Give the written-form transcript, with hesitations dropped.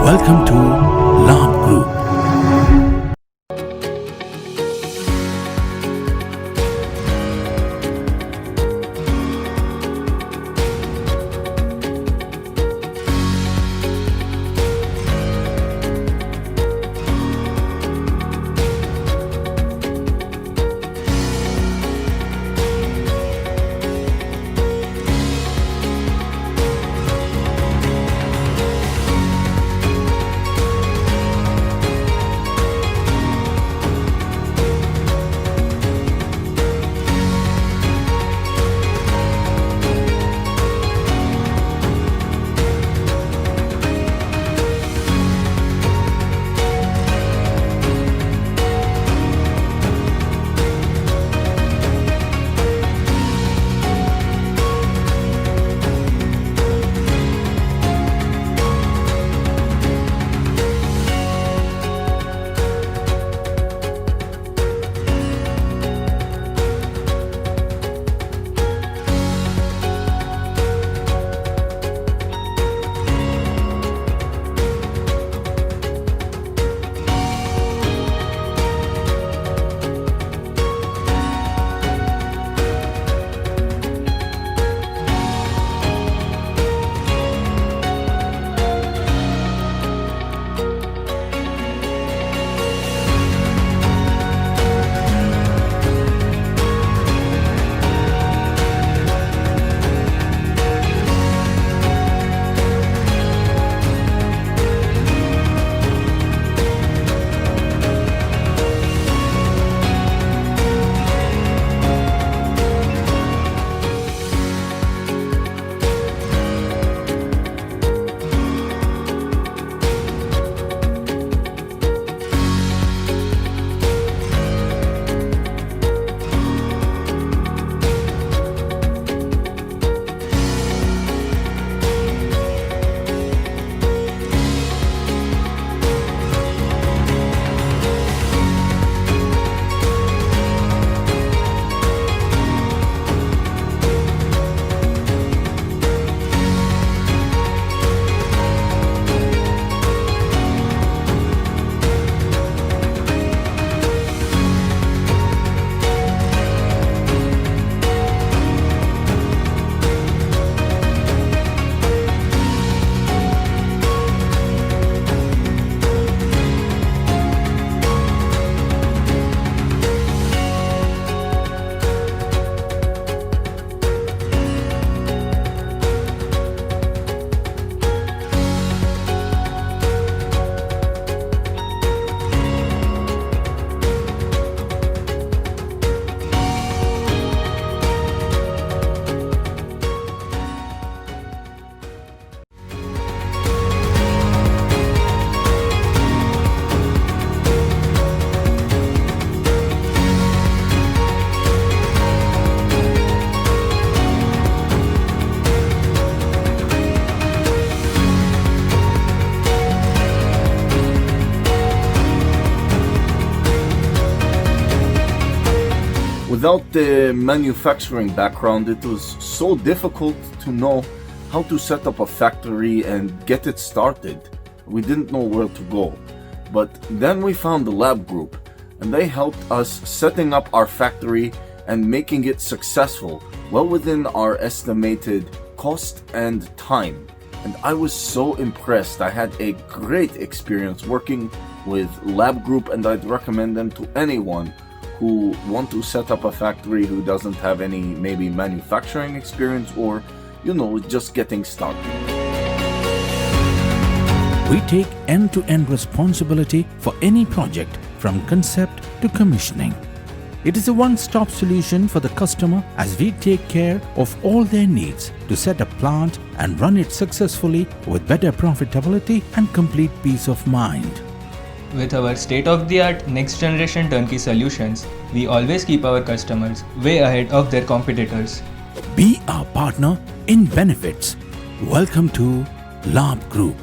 Welcome to Labh Group. Without the manufacturing background, it was so difficult to know how to set up a factory and get it started. We didn't know where to go. But then we found the Labh Group, and they helped us setting up our factory and making it successful, well within our estimated cost and time. And I was so impressed. I had a great experience working with Labh Group, and I'd recommend them to anyone who want to set up a factory who doesn't have any maybe manufacturing experience or, just getting started. We take end-to-end responsibility for any project from concept to commissioning. It is a one-stop solution for the customer as we take care of all their needs to set a plant and run it successfully with better profitability and complete peace of mind. With our state-of-the-art next-generation turnkey solutions, we always keep our customers way ahead of their competitors. Be our partner in benefits. Welcome to Labh Group.